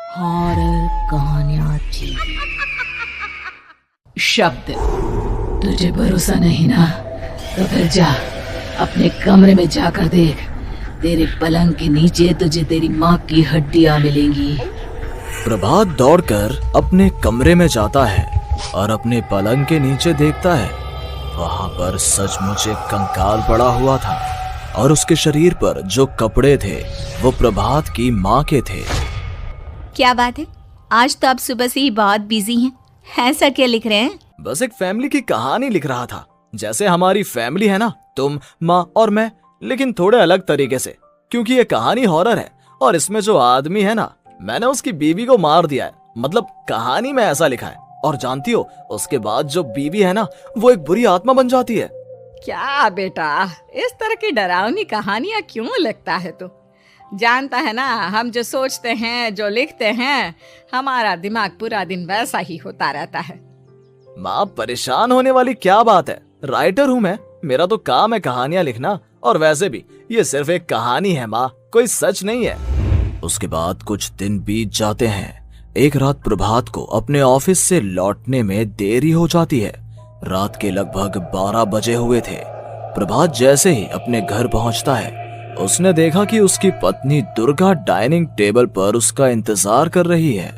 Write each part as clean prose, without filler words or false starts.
Horror कहानियां थी। शब्द, तुझे भरोसा नहीं ना, तो फिर जा अपने कमरे में जाकर देख। तेरे पलंग के नीचे तुझे तेरी माँ की हड्डियां मिलेंगी। प्रभात दौड़कर अपने कमरे में जाता है और अपने पलंग के नीचे देखता है। वहां पर सचमुच एक कंकाल पड़ा हुआ था और उसके शरीर पर जो कपड़े थे वो प्रभात की माँ के थे। क्या बात है, आज तो आप सुबह से ही बहुत बिजी हैं। ऐसा क्या लिख रहे हैं? बस एक फैमिली की कहानी लिख रहा था। जैसे हमारी फैमिली है ना, तुम, माँ और मैं, लेकिन थोड़े अलग तरीके से, क्योंकि ये कहानी हॉरर है और इसमें जो आदमी है ना, मैंने उसकी बीवी को मार दिया है। मतलब कहानी में ऐसा लिखा है। और जानती हो, उसके बाद जो बीवी है ना, वो एक बुरी आत्मा बन जाती है। क्या बेटा, इस तरह की डरावनी कहानियां क्यों लिखता है तू? जानता है ना, हम जो सोचते हैं, जो लिखते हैं, हमारा दिमाग पूरा दिन वैसा ही होता रहता है। माँ, परेशान होने वाली क्या बात है? राइटर हूँ मैं, मेरा तो काम है कहानियां लिखना। और वैसे भी ये सिर्फ एक कहानी है माँ, कोई सच नहीं है। उसके बाद कुछ दिन बीत जाते हैं। एक रात प्रभात को अपने ऑफिस से लौटने में देरी हो जाती है। रात के लगभग 12 बजे हुए थे। प्रभात जैसे ही अपने घर पहुंचता है, उसने देखा कि उसकी पत्नी दुर्गा डाइनिंग टेबल पर उसका इंतजार कर रही है।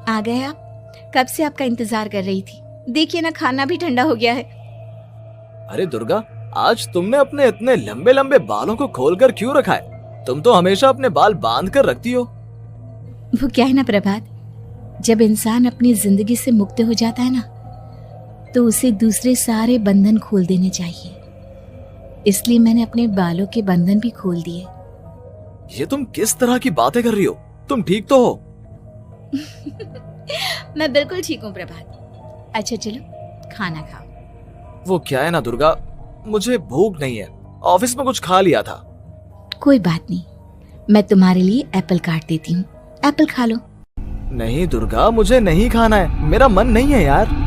आ गए आप? कब से आपका इंतजार कर रही थी। देखिए ना, खाना भी ठंडा हो गया है। अरे दुर्गा, आज तुमने अपने इतने लंबे लंबे बालों को खोलकर क्यों रखा है? तुम तो हमेशा अपने बाल बांध कर रखती हो। वो क्या है ना प्रभात, जब इंसान अपनी जिंदगी से मुक्त हो जाता है ना, तो उसे दूसरे सारे बंधन खोल देने चाहिए। इसलिए मैंने अपने बालों के बंधन भी खोल दिए। ये तुम किस तरह की बातें कर रही हो? तुम ठीक तो हो? मैं बिल्कुल ठीक हूँ प्रभात। अच्छा चलो खाना खाओ। वो क्या है ना दुर्गा, मुझे भूख नहीं है। ऑफिस में कुछ खा लिया था। कोई बात नहीं, मैं तुम्हारे लिए एप्पल काट देती हूँ, एप्पल खा लो। नहीं दुर्गा, मुझे नहीं खाना है, मेरा मन नहीं है यार।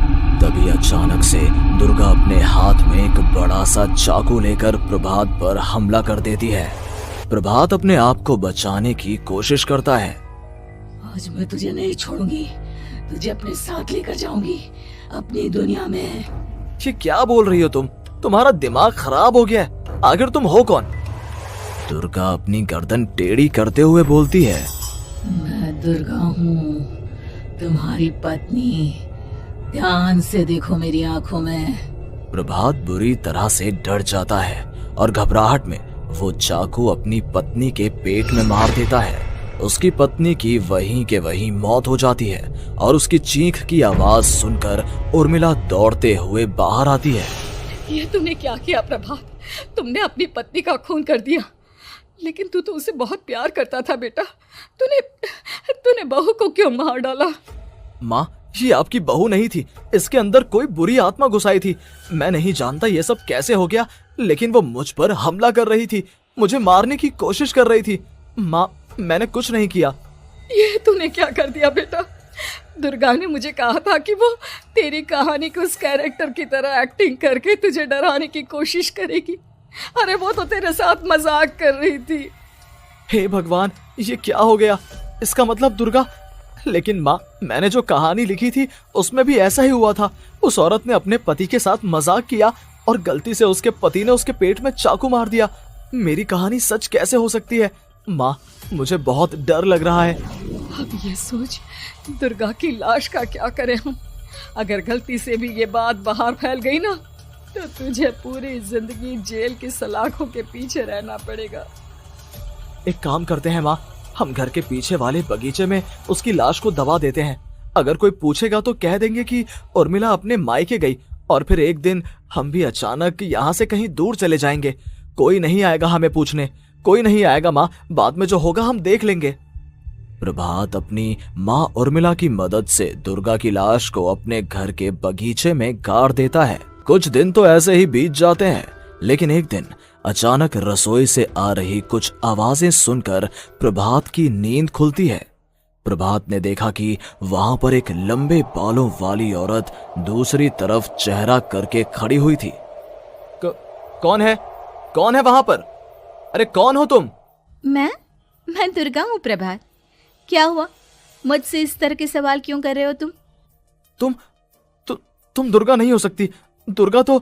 तभी अचानक से दुर्गा अपने हाथ में एक बड़ा सा चाकू लेकर प्रभात पर हमला कर देती है। प्रभात अपने आप को बचाने की कोशिश करता है। आज मैं तुझे नहीं छोड़ूंगी, तुझे अपने साथ लेकर जाऊंगी अपनी दुनिया में। ये क्या बोल रही हो तुम? तुम्हारा दिमाग खराब हो गया है। आखिर तुम हो कौन? दुर्गा अपनी गर्दन टेढ़ी करते हुए बोलती है। मैं दुर्गा हूँ, तुम्हारी पत्नी। ध्यान से देखो मेरी आंखों में। प्रभात बुरी तरह से डर जाता है और घबराहट में वो चाकू अपनी पत्नी के पेट में मार देता है। उसकी पत्नी की वहीं के वहीं मौत हो जाती है और उसकी चीख की आवाज सुनकर उर्मिला दौड़ते हुए बाहर आती है। ये तूने क्या किया प्रभात? तुमने अपनी पत्नी का खून कर दिया। लेकिन तू तो उसे बहुत प्यार करता था बेटा। तूने बहू को क्यों मार डाला? माँ, ये आपकी बहू नहीं थी, इसके अंदर कोई बुरी आत्मा घुसाई थी। मैं नहीं जानता ये सब कैसे हो गया, लेकिन वो मुझ पर हमला कर रही थी, मुझे मारने की कोशिश कर रही थी। माँ, मैंने कुछ नहीं किया। ये तूने क्या कर दिया बेटा? दुर्गा ने मुझे कहा था कि वो तेरी कहानी को उस कैरेक्टर की तरह एक्टिंग करके तुझे डराने की कोशिश करेगी। अरे वो तो तेरे साथ मजाक कर रही थी। हे भगवान, ये क्या हो गया? इसका मतलब दुर्गा। लेकिन माँ, मैंने जो कहानी लिखी थी उसमें भी ऐसा ही हुआ था। उस औरत ने अपने पति के साथ मजाक किया और गलती से उसके पति ने उसके पेट में चाकू मार दिया। मेरी कहानी सच कैसे हो सकती है? माँ, मुझे बहुत डर लग रहा है। अब ये सोच, दुर्गा की लाश का क्या करें हम? अगर गलती से भी ये बात बाहर फैल गई ना, तो तुझे पूरी जिंदगी जेल की सलाखों के पीछे रहना पड़ेगा। एक काम करते हैं माँ, हम घर के पीछे वाले बगीचे में उसकी लाश को दबा देते हैं। अगर कोई पूछेगा तो कह देंगे कि उर्मिला अपने मायके गई और फिर एक दिन हम भी अचानक यहाँ से कहीं दूर चले जाएंगे। कोई नहीं आएगा हमें पूछने, कोई नहीं आएगा माँ, बाद में जो होगा हम देख लेंगे। प्रभात अपनी माँ उर्मिला की मदद से दुर्गा की लाश को अपने घर के बगीचे में गाड़ देता है। कुछ दिन तो ऐसे ही बीत जाते हैं, लेकिन एक दिन अचानक रसोई से आ रही कुछ आवाजें सुनकर प्रभात की नींद खुलती है। प्रभात ने देखा कि वहां पर एक लंबे बालों वाली औरत दूसरी तरफ चेहरा करके खड़ी हुई थी। कौन है? कौन है वहां पर? अरे कौन हो तुम? मैं दुर्गा हूँ प्रभात। क्या हुआ? मुझसे इस तरह के सवाल क्यों कर रहे हो तुम? तुम दुर्गा नहीं हो सकती। दुर्गा तो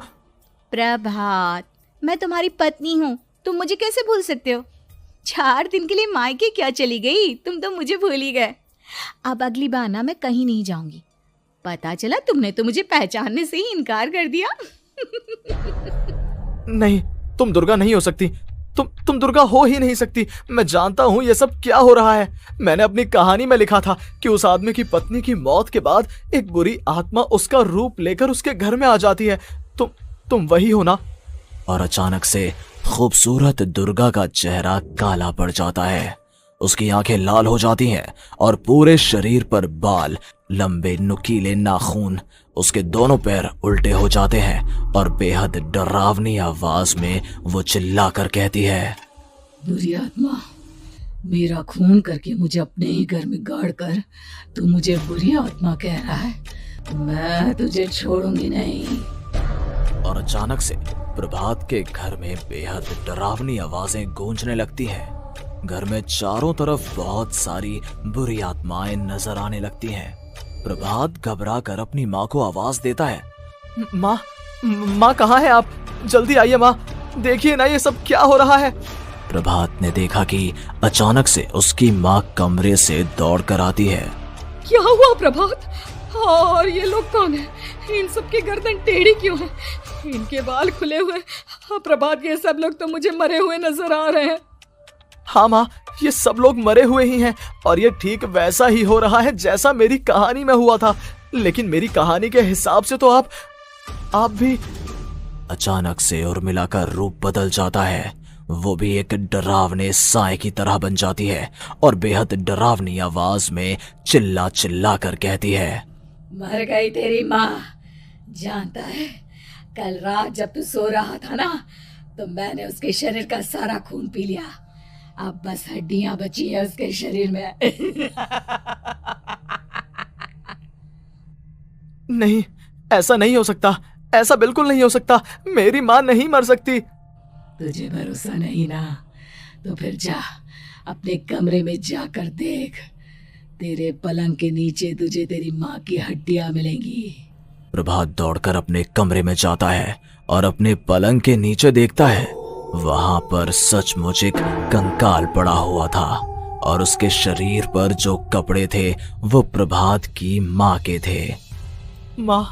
प्रभात, मैं तुम्हारी पत्नी हूँ, तुम मुझे कैसे भूल सकते हो? 4 दिन के लिए मायके क्या चली गई, तुम तो मुझे भूल ही गए। अब अगली बार ना मैं कहीं नहीं जाऊंगी। पता चला तुमने तो मुझे पहचानने से ही इनकार कर दिया। नहीं, तुम दुर्गा नहीं हो सकती। तुम दुर्गा हो ही नहीं सकती। मैं जानता हूँ ये सब क्या हो रहा है। मैंने अपनी कहानी में लिखा था कि उस आदमी की पत्नी की मौत के बाद एक बुरी आत्मा उसका रूप लेकर उसके घर में आ जाती है। तुम वही हो ना? और अचानक से खूबसूरत दुर्गा का चेहरा काला पड़ जाता है। उसकी आंखें लाल हो जाती हैं और पूरे शरीर पर बाल, लंबे नुकीले नाखून, उसके दोनों पैर उल्टे हो जाते हैं और बेहद डरावनी आवाज में वो चिल्लाकर कहती है, बुरी आत्मा, मेरा खून करके मुझे अपने ही घर में गाड़ कर तू मुझे बुरी आत्मा कह रहा है? मैं तुझे छोड़ूंगी नहीं। और अचानक से प्रभात के घर में बेहद डरावनी आवाजें गूंजने लगती हैं। घर में चारों तरफ बहुत सारी बुरी आत्माएं नजर आने लगती हैं। प्रभात घबरा कर अपनी माँ को आवाज देता है, माँ कहाँ है आप? जल्दी आइए माँ, देखिए ना ये सब क्या हो रहा है। प्रभात ने देखा कि अचानक से उसकी माँ कमरे से दौड़ कर आती है। क्या हुआ प्रभात? और ये लोग कौन है? इन सब की गर्दन टेढ़ी क्यों है? इनके बाल खुले हुए। प्रभात, ये सब लोग तो मुझे मरे हुए नजर आ रहे हैं। हाँ माँ, ये सब लोग मरे हुए ही हैं और ये ठीक वैसा ही हो रहा है जैसा मेरी कहानी में हुआ था। लेकिन मेरी कहानी के हिसाब से तो आप भी। अचानक से उर्मिला का रूप बदल जाता है। वो भी एक डरावने साए की तरह बन जाती है और बेहद डरावनी आवाज में चिल्ला चिल्ला कर कहती है, मर गई तेरी माँ। जानता है, कल रात जब तू सो रहा था ना, तो मैंने उसके शरीर का सारा खून पी लिया। अब बस हड्डियां बची है उसके शरीर में। नहीं, ऐसा नहीं हो सकता। ऐसा बिल्कुल नहीं हो सकता। मेरी माँ नहीं मर सकती। तुझे भरोसा नहीं ना? तो फिर जा, अपने कमरे में जाकर देख। तेरे पलंग के नीचे तुझे तेरी माँ की हड्डियां मिलेंगी। प्रभात दौड़कर अपने कमरे में जाता है और अपने पलंग के नीचे देखता है। वहां पर सचमुच एक कंकाल पड़ा हुआ था और उसके शरीर पर जो कपड़े थे वो प्रभात की माँ के थे। माँ,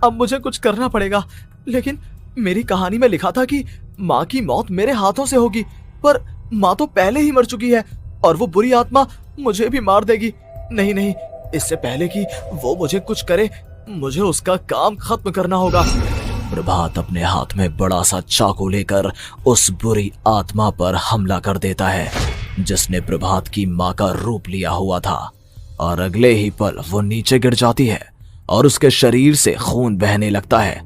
अब मुझे कुछ करना पड़ेगा। लेकिन मेरी कहानी में लिखा था कि माँ की मौत मेरे हाथों से होगी, पर माँ तो पहले ही मर चुकी है और वो बुरी आत्मा मुझे भी मार देगी। नहीं नहीं, इससे पहले कि वो मुझे कुछ करे, मुझे उसका काम खत्म करना होगा। प्रभात अपने हाथ में बड़ा सा चाकू लेकर उस बुरी आत्मा पर हमला कर देता है जिसने प्रभात की माँ का रूप लिया हुआ था, और अगले ही पल वो नीचे गिर जाती है और उसके शरीर से खून बहने लगता है।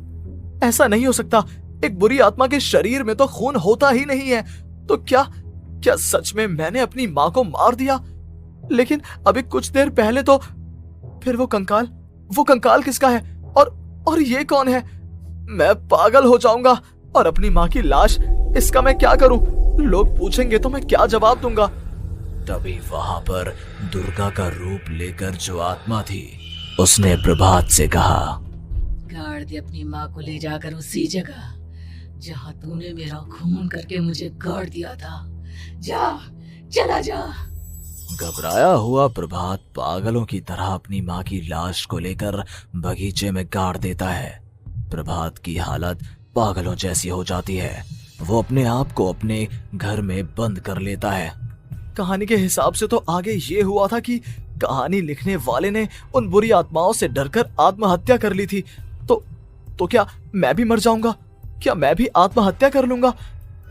ऐसा नहीं हो सकता। एक बुरी आत्मा के शरीर में तो खून होता ही नहीं है। तो क्या सच में मैंने अपनी माँ को मार दिया? लेकिन अभी कुछ देर पहले तो फिर वो कंकाल किसका है? और ये कौन है? मैं पागल हो जाऊंगा। और अपनी माँ की लाश, इसका मैं क्या करूं? लोग पूछेंगे तो मैं क्या जवाब दूंगा? तभी वहां पर दुर्गा का रूप लेकर जो आत्मा थी उसने प्रभात से कहा, गाड़ दे अपनी माँ को ले जाकर उसी जगह जहाँ तूने मेरा खून करके मुझे गाड़ दिया था। जा, चला जा। घबराया हुआ प्रभात पागलों की तरह अपनी माँ की लाश को लेकर बगीचे में गाड़ देता है। प्रभात की हालत पागलों जैसी हो जाती है। वो अपने आप को अपने घर में बंद कर लेता है। कहानी के हिसाब से तो आगे ये हुआ था कि कहानी लिखने वाले ने उन बुरी आत्माओं से डरकर आत्महत्या कर ली थी। तो क्या मैं भी मर जाऊंगा? क्या मैं भी आत्महत्या कर लूंगा?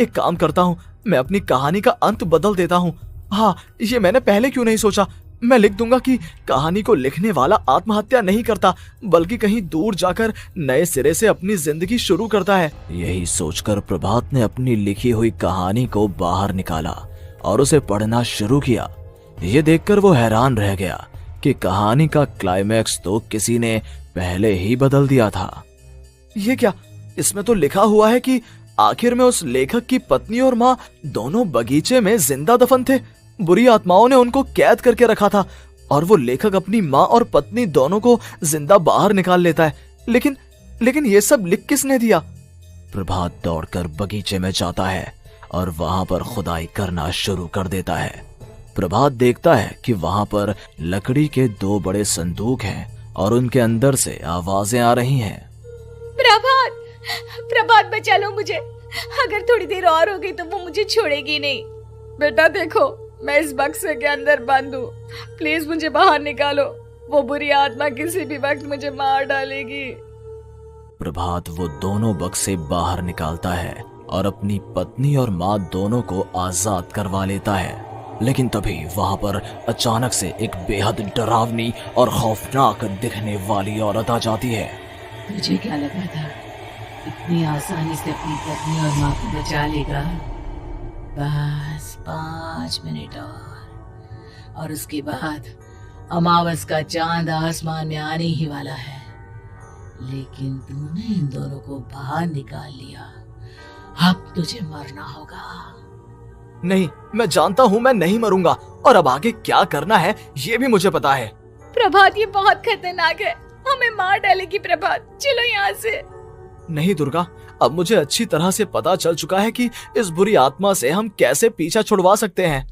एक काम करता हूँ, मैं अपनी कहानी का अंत बदल देता हूँ। हाँ, ये मैंने पहले क्यों नहीं सोचा। मैं लिख दूंगा कि कहानी को लिखने वाला आत्महत्या नहीं करता, बल्कि कहीं दूर जाकर नए सिरे से अपनी जिंदगी शुरू करता है। यही सोचकर प्रभात ने अपनी लिखी हुई कहानी को बाहर निकाला और उसे पढ़ना शुरू किया। ये देखकर वो हैरान रह गया कि कहानी का क्लाइमैक्स तो किसी ने पहले ही बदल दिया था। ये क्या? इसमें तो लिखा हुआ है कि आखिर में उस लेखक की पत्नी और माँ दोनों बगीचे में जिंदा दफन थे। बुरी आत्माओं ने उनको कैद करके रखा था और वो लेखक अपनी माँ और पत्नी दोनों को जिंदा बाहर निकाल लेता है। लेकिन ये सब लिख किसने दिया? प्रभात दौड़कर बगीचे में जाता है और वहां पर खुदाई करना शुरू कर देता है। प्रभात देखता है कि वहां पर लकड़ी के 2 बड़े संदूक हैं और उनके अंदर से आवाजें आ रही हैं। प्रभात बचा लो मुझे, अगर थोड़ी देर और हो गई तो वो मुझे छोड़ेगी नहीं। बेटा देखो, मैं इस बक्से के अंदर बंद हूँ, प्लीज मुझे बाहर निकालो, वो बुरी आत्मा किसी भी वक्त मुझे मार डालेगी। प्रभात वो दोनों बक्से बाहर निकालता है और अपनी पत्नी और माँ दोनों को आजाद करवा लेता है। लेकिन तभी वहां पर अचानक से एक बेहद डरावनी और खौफनाक दिखने वाली औरत आ जाती है। तुझे क्या लगा था इतनी आसानी से अपनी पत्नी और माँ को बचा लेगा? बस 5 मिनट और उसके बाद अमावस का चांद आसमान में आने ही वाला है। लेकिन तूने इन दोनों को बाहर निकाल लिया, अब तुझे मरना होगा। नहीं, मैं जानता हूँ मैं नहीं मरूंगा, और अब आगे क्या करना है ये भी मुझे पता है। प्रभात ये बहुत खतरनाक है, हमें मार डालेगी। प्रभात चलो यहाँ से। नहीं दुर्गा, अब मुझे अच्छी तरह से पता चल चुका है कि इस बुरी आत्मा से हम कैसे पीछा छुड़वा सकते हैं।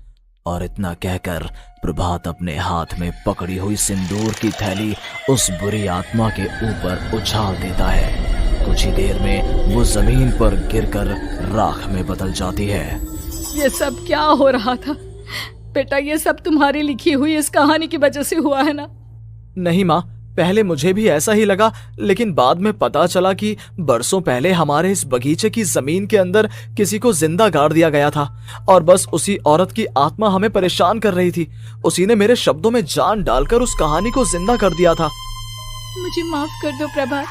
और इतना कहकर प्रभात अपने हाथ में पकड़ी हुई सिंदूर की थैली उस बुरी आत्मा के ऊपर उछाल देता है। कुछ ही देर में वो जमीन पर गिरकर राख में बदल जाती है। ये सब क्या हो रहा था बेटा? ये सब तुम्हारी लिखी हुई इस कहानी की वजह से हुआ है ना? नहीं माँ, पहले मुझे भी ऐसा ही लगा, लेकिन बाद में पता चला कि बरसों पहले हमारे इस बगीचे की जमीन के अंदर किसी को जिंदा गाड़ दिया गया था और बस उसी औरत की आत्मा हमें परेशान कर रही थी। उसी ने मेरे शब्दों में जान डालकर उस कहानी को जिंदा कर दिया था। मुझे माफ कर दो प्रभात,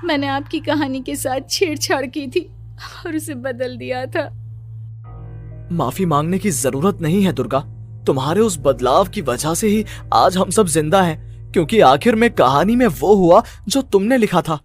मैंने आपकी कहानी के साथ छेड़छाड़ की थी और उसे बदल दिया था। माफी मांगने की जरूरत नहीं है दुर्गा, तुम्हारे उस बदलाव की वजह से ही आज हम सब जिंदा हैं, क्योंकि आखिर में कहानी में वो हुआ जो तुमने लिखा था।